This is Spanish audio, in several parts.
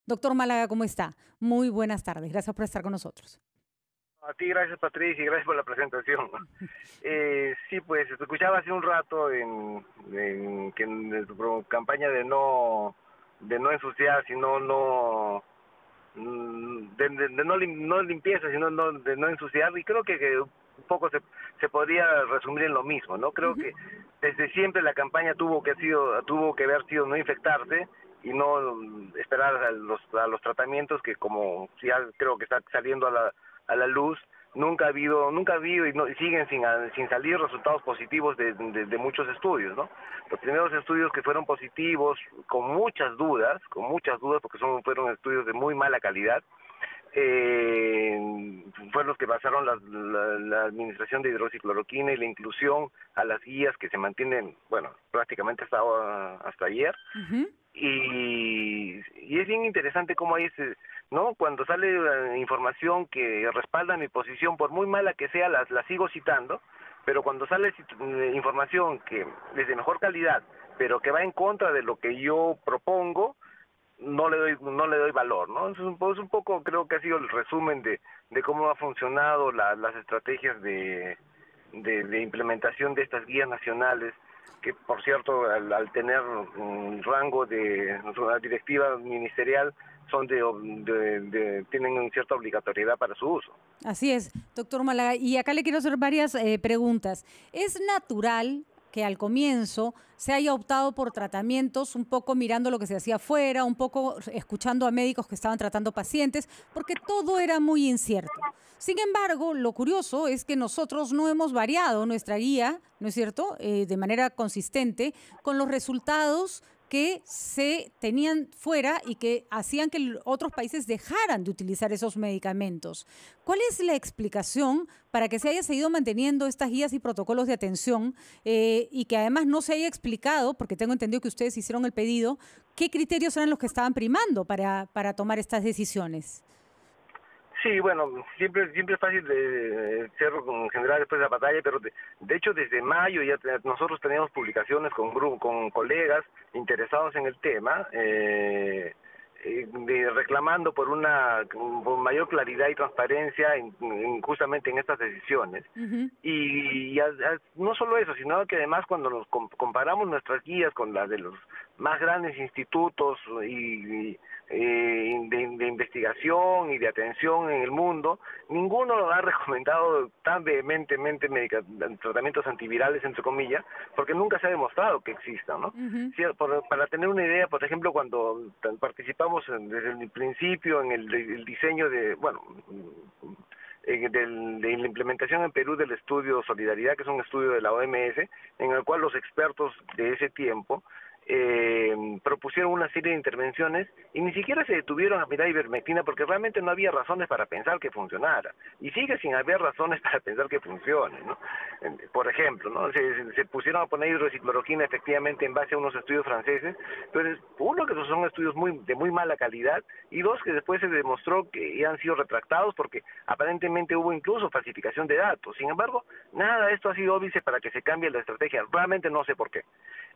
Doctor Málaga, ¿cómo está? Muy buenas tardes. Gracias por estar con nosotros. A ti, gracias Patricia, y gracias por la presentación. Sí, pues te escuchaba hace un rato en tu campaña de no ensuciar, sino de no limpieza, sino de no ensuciar, y creo que un poco se podría resumir en lo mismo, ¿no? Creo Ujú. que desde siempre la campaña tuvo que haber sido no infectarse y no esperar a los tratamientos que, como ya creo que está saliendo a la luz, nunca ha habido y siguen sin salir resultados positivos de muchos estudios, ¿no? Los primeros estudios que fueron positivos, con muchas dudas porque fueron estudios de muy mala calidad, fueron los que basaron la administración de hidroxicloroquina y la inclusión a las guías que se mantienen, bueno, prácticamente hasta ayer. Ujú. Y es bien interesante cómo hay ¿no? Cuando sale información que respalda mi posición, por muy mala que sea, la sigo citando, pero cuando sale información que es de mejor calidad, pero que va en contra de lo que yo propongo, no le doy valor, ¿no? Es un poco, creo que ha sido el resumen de cómo ha funcionado las estrategias de implementación de estas guías nacionales, que por cierto, al tener un rango de una directiva ministerial, tienen cierta obligatoriedad para su uso. Así es, doctor Málaga. Y acá le quiero hacer varias preguntas. ¿Es natural que al comienzo se haya optado por tratamientos un poco mirando lo que se hacía afuera, un poco escuchando a médicos que estaban tratando pacientes, porque todo era muy incierto? Sin embargo, lo curioso es que nosotros no hemos variado nuestra guía, ¿no es cierto?, de manera consistente con los resultados que se tenían fuera y que hacían que otros países dejaran de utilizar esos medicamentos. ¿Cuál es la explicación para que se haya seguido manteniendo estas guías y protocolos de atención y que además no se haya explicado, porque tengo entendido que ustedes hicieron el pedido, qué criterios eran los que estaban primando para tomar estas decisiones? Sí, bueno, siempre es fácil de ser en general después de la batalla, pero de hecho desde mayo nosotros teníamos publicaciones con colegas interesados en el tema, reclamando por mayor claridad y transparencia justamente en estas decisiones. Ujú. No solo eso, sino que además cuando nos comparamos nuestras guías con las de los más grandes institutos de investigación y de atención en el mundo, ninguno ha recomendado tan vehementemente tratamientos antivirales, entre comillas, porque nunca se ha demostrado que existan, ¿no? Ujú. Sí, para tener una idea, por ejemplo, cuando participamos desde el principio en el diseño de la implementación en Perú del estudio Solidaridad, que es un estudio de la OMS, en el cual los expertos de ese tiempo propusieron una serie de intervenciones y ni siquiera se detuvieron a mirar ivermectina porque realmente no había razones para pensar que funcionara, y sigue sin haber razones para pensar que funcione, ¿no? Por ejemplo, ¿no? Se pusieron a poner hidroxicloroquina efectivamente en base a unos estudios franceses, pero uno, que son estudios de muy mala calidad, y dos, que después se demostró que han sido retractados porque aparentemente hubo incluso falsificación de datos. Sin embargo, nada de esto ha sido óbice para que se cambie la estrategia. Realmente no sé por qué.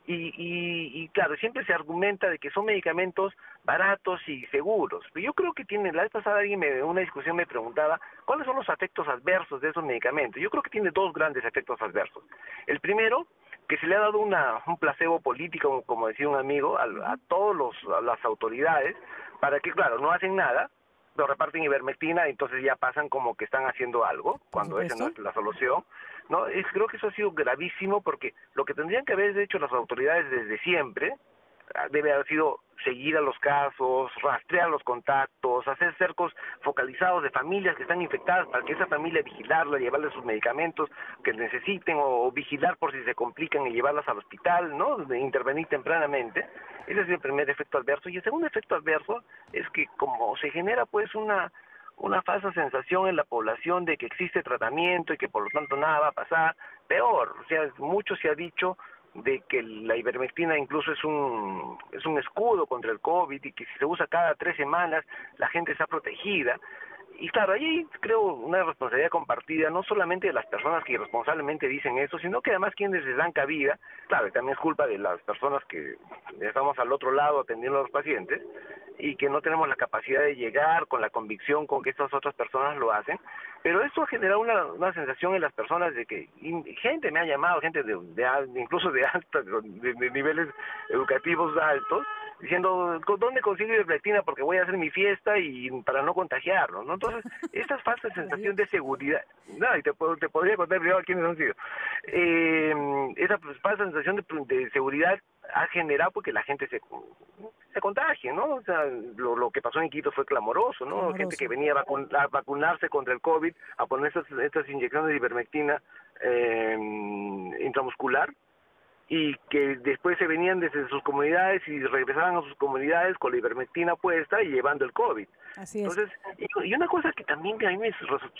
Y claro, siempre se argumenta de que son medicamentos baratos y seguros. Pero yo creo que la vez pasada en una discusión me preguntaba cuáles son los efectos adversos de esos medicamentos. Yo creo que tiene dos grandes efectos adversos. El primero, que se le ha dado un placebo político, como decía un amigo, a a las autoridades, para que, claro, no hacen nada, lo reparten ivermectina, y entonces ya pasan como que están haciendo algo, Por cuando esa no supuesto. es la solución, ¿no? Creo que eso ha sido gravísimo, porque lo que tendrían que haber hecho las autoridades desde siempre debe haber sido seguir a los casos, rastrear los contactos, hacer cercos focalizados de familias que están infectadas para que esa familia vigilarla, llevarle sus medicamentos que necesiten, o vigilar por si se complican y llevarlas al hospital, ¿no? De intervenir tempranamente. Ese es el primer efecto adverso. Y el segundo efecto adverso es que, como se genera pues una falsa sensación en la población de que existe tratamiento y que por lo tanto nada va a pasar, peor, o sea, mucho se ha dicho de que la ivermectina incluso es un escudo contra el COVID, y que si se usa cada 3 semanas la gente está protegida. Y claro, ahí creo una responsabilidad compartida, no solamente de las personas que irresponsablemente dicen eso, sino que además quienes les dan cabida. Claro, y también es culpa de las personas que estamos al otro lado atendiendo a los pacientes, y que no tenemos la capacidad de llegar con la convicción con que estas otras personas lo hacen, pero esto ha generado una sensación en las personas de que gente me ha llamado, gente incluso de de niveles educativos altos, diciendo, ¿dónde consigo ivermectina? Porque voy a hacer mi fiesta y para no contagiarlo, ¿no? Entonces, esta falsa sensación de seguridad, no, y te podría contar primero quiénes han sido, esa falsa sensación de seguridad ha generado porque la gente se contagie, ¿no? O sea, lo que pasó en Quito fue clamoroso, ¿no? Clamoroso. Gente que venía a vacunarse contra el COVID, a poner estas inyecciones de ivermectina intramuscular, y que después se venían desde sus comunidades y regresaban a sus comunidades con la ivermectina puesta y llevando el COVID. Así es. Entonces, y una cosa que también a mí me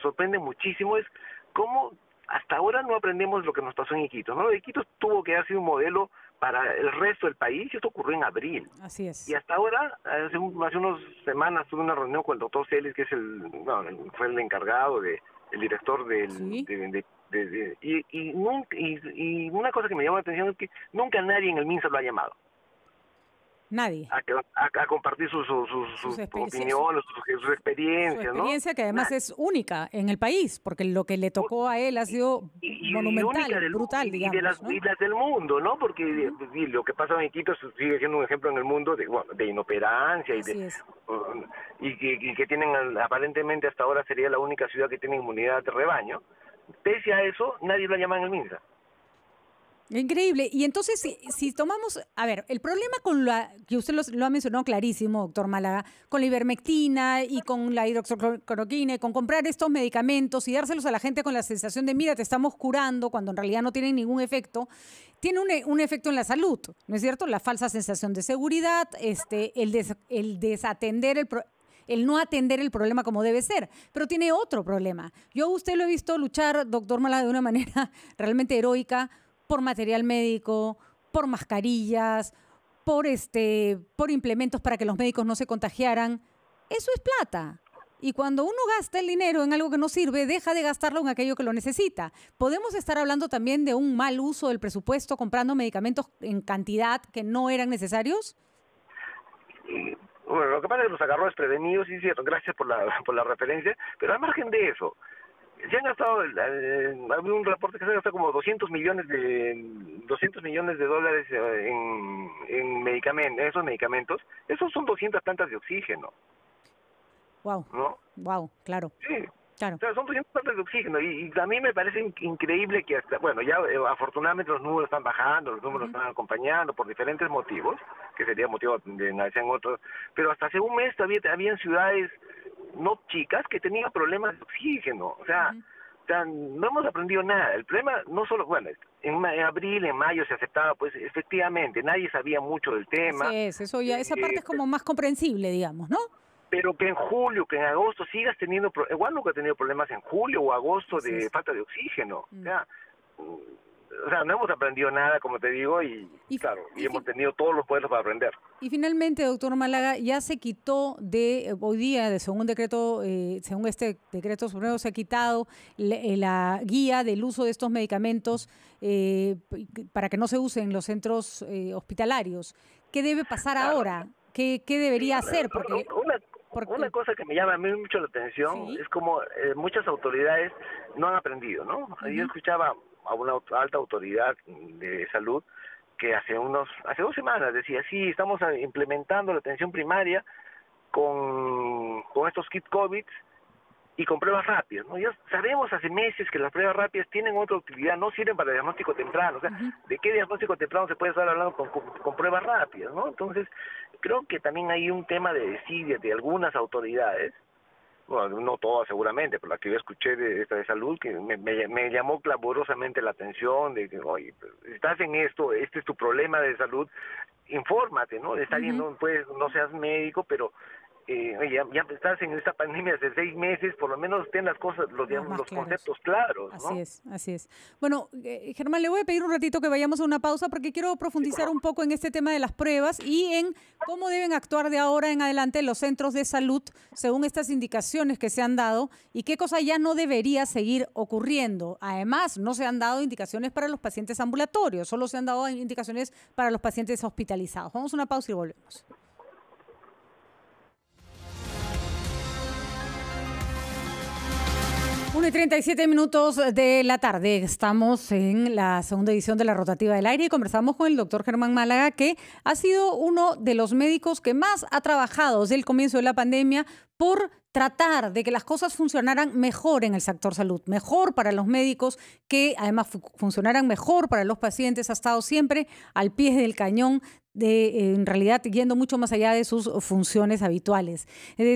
sorprende muchísimo es cómo hasta ahora no aprendemos lo que nos pasó en Iquitos, ¿no? Iquitos tuvo que haber sido un modelo para el resto del país, y esto ocurrió en abril. Así es. Y hasta ahora, hace unas semanas, tuve una reunión con el doctor Celis, que es fue el encargado, el director ¿Sí? y una cosa que me llamó la atención es que nunca nadie en el MINSA lo ha llamado Nadie. a compartir sus opiniones, sus experiencias, Su experiencia, ¿no? que además es única en el país, porque lo que le tocó a él ha sido monumental, brutal, digamos, ¿no? Y las del mundo, ¿no? Porque y lo que pasa en Iquitos sigue siendo un ejemplo en el mundo de inoperancia y que tienen, aparentemente hasta ahora sería la única ciudad que tiene inmunidad de rebaño. Pese a eso, nadie lo llama en el MINSA. Increíble. Y entonces, si tomamos, a ver, el problema con que usted lo ha mencionado clarísimo, doctor Málaga, con la ivermectina y con la hidroxicloroquina y con comprar estos medicamentos y dárselos a la gente con la sensación de, mira, te estamos curando, cuando en realidad no tienen ningún efecto, tiene un efecto en la salud, ¿no es cierto? La falsa sensación de seguridad, el desatender el no atender el problema como debe ser, pero tiene otro problema. Yo a usted lo he visto luchar, doctor Málaga, de una manera realmente heroica, por material médico, por mascarillas, por implementos para que los médicos no se contagiaran. Eso es plata. Y cuando uno gasta el dinero en algo que no sirve, deja de gastarlo en aquello que lo necesita. Podemos estar hablando también de un mal uso del presupuesto comprando medicamentos en cantidad que no eran necesarios. Bueno, lo que pasa es que nos agarró desprevenidos, sí, cierto, gracias por la referencia, pero al margen de eso, se han gastado, había un reporte que se han gastado como 200 millones de dólares en medicamentos, esos medicamentos. Esos son 200 plantas de oxígeno. Wow. ¿No? Wow, claro. Sí. Claro. O sea, son 200 plantas de oxígeno y a mí me parece increíble que hasta, bueno, ya afortunadamente los números están bajando, los números están acompañando por diferentes motivos, que sería motivo de analizar en otros, pero hasta hace un mes todavía habían ciudades no chicas que tenían problemas de oxígeno, o sea, no hemos aprendido nada. El problema no solo, bueno, en abril, en mayo se aceptaba, pues efectivamente, nadie sabía mucho del tema. Así es, eso ya, esa parte es como más comprensible, digamos, ¿no? Pero que en julio, que en agosto sigas teniendo, igual nunca he tenido problemas en julio o agosto de falta de oxígeno. O sea, no hemos aprendido nada, como te digo, y hemos tenido todos los poderes para aprender. Y finalmente, doctor Málaga, ya se quitó hoy día, según este decreto supremo, se ha quitado la guía del uso de estos medicamentos para que no se usen en los centros hospitalarios. ¿Qué debe pasar ahora? ¿Qué debería hacer? Porque una cosa que me llama a mí mucho la atención es como muchas autoridades no han aprendido, ¿no? Yo escuchaba a una alta autoridad de salud que hace 2 semanas decía, sí, estamos implementando la atención primaria con estos kits COVID y con pruebas rápidas, ¿no? Ya sabemos hace meses que las pruebas rápidas tienen otra utilidad, no sirven para diagnóstico temprano, o sea, ¿de qué diagnóstico temprano se puede estar hablando con pruebas rápidas, ¿no? Entonces, creo que también hay un tema de desidia de algunas autoridades, bueno, no todas seguramente, pero la que yo escuché de salud, que me llamó clamorosamente la atención, de que, oye, estás en esto, este es tu problema de salud, infórmate, ¿no? Está bien, no seas médico, pero ya estás en esta pandemia hace 6 meses, por lo menos ten las cosas, los conceptos claros, ¿no? Así es. Bueno, Germán, le voy a pedir un ratito que vayamos a una pausa porque quiero profundizar un poco en este tema de las pruebas y en cómo deben actuar de ahora en adelante los centros de salud según estas indicaciones que se han dado y qué cosa ya no debería seguir ocurriendo. Además, no se han dado indicaciones para los pacientes ambulatorios, solo se han dado indicaciones para los pacientes hospitalizados. Vamos a una pausa y volvemos. 1:37 de la tarde. Estamos en la segunda edición de la Rotativa del Aire y conversamos con el doctor Germán Málaga, que ha sido uno de los médicos que más ha trabajado desde el comienzo de la pandemia por tratar de que las cosas funcionaran mejor en el sector salud, mejor para los médicos, que además funcionaran mejor para los pacientes. Ha estado siempre al pie del cañón, en realidad yendo mucho más allá de sus funciones habituales.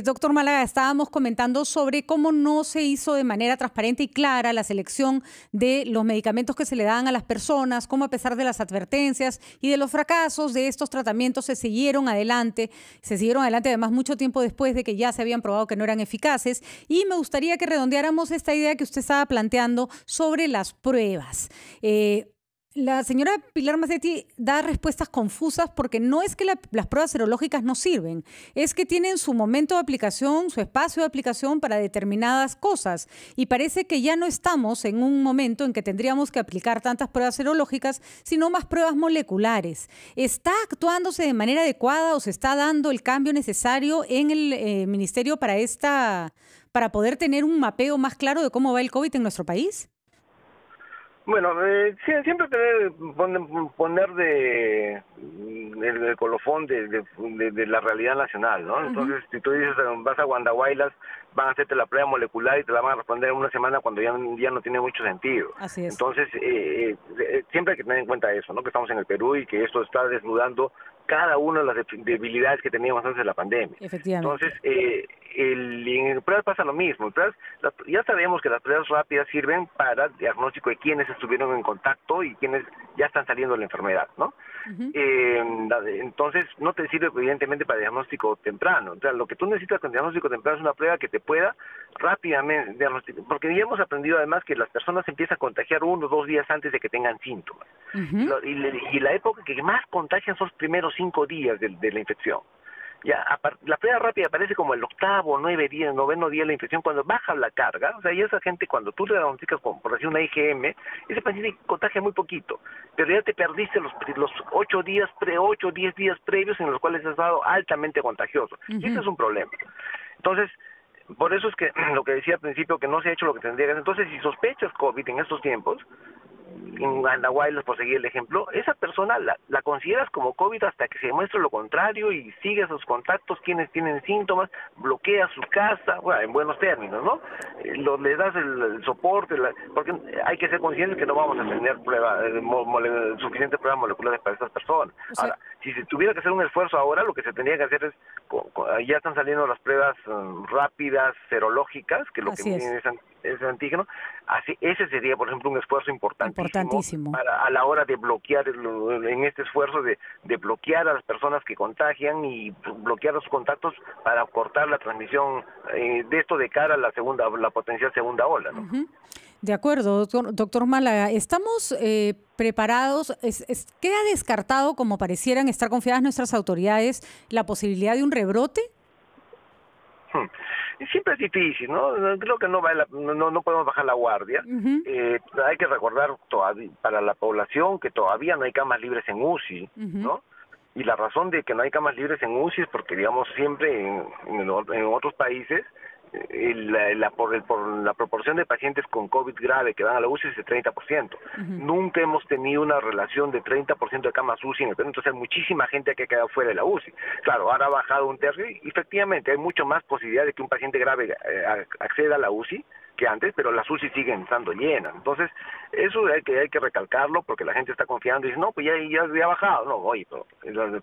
Doctor Málaga, estábamos comentando sobre cómo no se hizo de manera transparente y clara la selección de los medicamentos que se le dan a las personas, cómo a pesar de las advertencias y de los fracasos de estos tratamientos se siguieron adelante además mucho tiempo después de que ya se habían probado que no eran eficaces. Y me gustaría que redondeáramos esta idea que usted estaba planteando sobre las pruebas. La señora Pilar Macetti da respuestas confusas porque no es que las pruebas serológicas no sirven, es que tienen su momento de aplicación, su espacio de aplicación para determinadas cosas. Y parece que ya no estamos en un momento en que tendríamos que aplicar tantas pruebas serológicas, sino más pruebas moleculares. ¿Está actuándose de manera adecuada o se está dando el cambio necesario en el ministerio para poder tener un mapeo más claro de cómo va el COVID en nuestro país? Bueno, siempre poner el colofón de la realidad nacional, ¿no? Entonces, si tú dices, vas a Guandahuaylas, van a hacerte la prueba molecular y te la van a responder en una semana cuando ya no tiene mucho sentido. Así es. Entonces, siempre hay que tener en cuenta eso, ¿no? Que estamos en el Perú y que esto está desnudando cada una de las debilidades que teníamos antes de la pandemia. Efectivamente. Entonces, en pruebas pasa lo mismo. Ya sabemos que las pruebas rápidas sirven para diagnóstico de quienes estuvieron en contacto y quienes ya están saliendo de la enfermedad, ¿no? Entonces, no te sirve evidentemente para diagnóstico temprano. O sea, lo que tú necesitas con diagnóstico temprano es una prueba que te pueda rápidamente diagnosticar, porque ya hemos aprendido además que las personas empiezan a contagiar 1 o 2 días antes de que tengan síntomas. Y la época que más contagian son los primeros 5 días de la infección. Ya, la prueba rápida aparece como el 8º, 9º día de la infección, cuando baja la carga. O sea, y esa gente, cuando tú le diagnosticas por decir una IgM, ese paciente contagia muy poquito, pero ya te perdiste los 8 días, 10 días previos en los cuales has estado altamente contagioso. Y ese es un problema. Entonces, por eso es que lo que decía al principio, que no se ha hecho lo que tendría que hacer. Entonces, si sospechas COVID en estos tiempos, en Guandahuaylas, por seguir el ejemplo, esa persona la consideras como COVID hasta que se demuestre lo contrario y sigue a sus contactos, quienes tienen síntomas, bloquea su casa, bueno, en buenos términos, ¿no? Le das el soporte, porque hay que ser conscientes que no vamos a tener suficientes pruebas moleculares para estas personas. O sea, ahora, si se tuviera que hacer un esfuerzo ahora, lo que se tendría que hacer es, ya están saliendo las pruebas rápidas, serológicas, que lo que miden es antígeno. Ese sería, por ejemplo, un esfuerzo importantísimo. A la hora de bloquear, en este esfuerzo de bloquear a las personas que contagian y bloquear a sus contactos para cortar la transmisión de esto de cara a la potencial segunda ola, ¿no? De acuerdo, doctor Málaga. ¿Estamos preparados? ¿Queda descartado, como parecieran estar confiadas nuestras autoridades, la posibilidad de un rebrote? Siempre es difícil, ¿no? Creo que no podemos bajar la guardia. Hay que recordar todavía, para la población, que todavía no hay camas libres en UCI, ¿no? Y la razón de que no hay camas libres en UCI es porque, digamos, siempre en otros países por la proporción de pacientes con COVID grave que van a la UCI es de 30%. Nunca hemos tenido una relación de 30% de camas UCI en el Perú, entonces hay muchísima gente que ha quedado fuera de la UCI. Claro, ahora ha bajado 1/3 y efectivamente hay mucho más posibilidad de que un paciente grave acceda a la UCI que antes, pero las UCI siguen estando llenas. Entonces, eso hay que recalcarlo, porque la gente está confiando y dice, no, pues ya ha bajado. No, oye,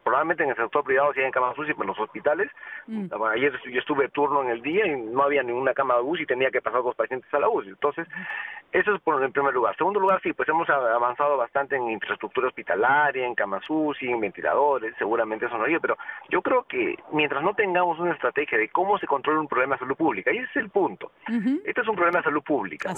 probablemente en el sector privado sí hay camas UCI, pero en los hospitales, ayer yo estuve turno en el día y no había ninguna cama de UCI y tenía que pasar 2 pacientes a la UCI. Entonces, eso es en primer lugar. Segundo lugar, sí, pues hemos avanzado bastante en infraestructura hospitalaria, en camas UCI, en ventiladores, seguramente eso no ayuda, pero yo creo que mientras no tengamos una estrategia de cómo se controla un problema de salud pública, y ese es el punto. Este es un problema de salud pública,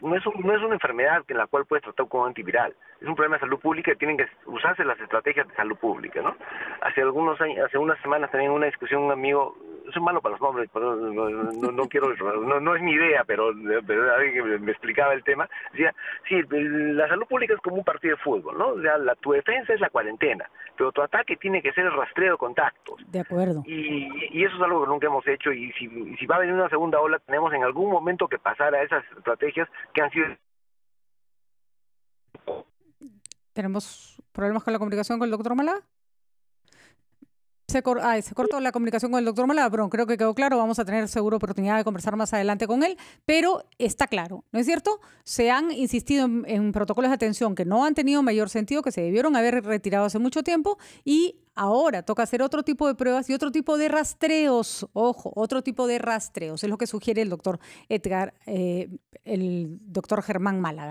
no es una enfermedad en la cual puedes tratar con un antiviral, es un problema de salud pública y tienen que usarse las estrategias de salud pública, ¿no? Hace unas semanas tenía una discusión un amigo, soy malo para los nombres, pero no es mi idea, pero alguien me explicaba el tema, decía, sí, la salud pública es como un partido de fútbol, ¿no? O sea, tu defensa es la cuarentena, pero tu ataque tiene que ser el rastreo de contactos. De acuerdo. Y eso es algo que nunca hemos hecho, y si va a venir una segunda ola, tenemos en algún momento que pasar a esas estrategias que han sido... ¿Tenemos problemas con la comunicación con el doctor Málaga? Se cortó la comunicación con el doctor Málaga, pero creo que quedó claro. Vamos a tener seguro oportunidad de conversar más adelante con él, pero está claro, ¿no es cierto? Se han insistido en protocolos de atención que no han tenido mayor sentido, que se debieron haber retirado hace mucho tiempo y ahora toca hacer otro tipo de pruebas y otro tipo de rastreos. Ojo, otro tipo de rastreos. Es lo que sugiere el doctor Edgar, el doctor Germán Málaga.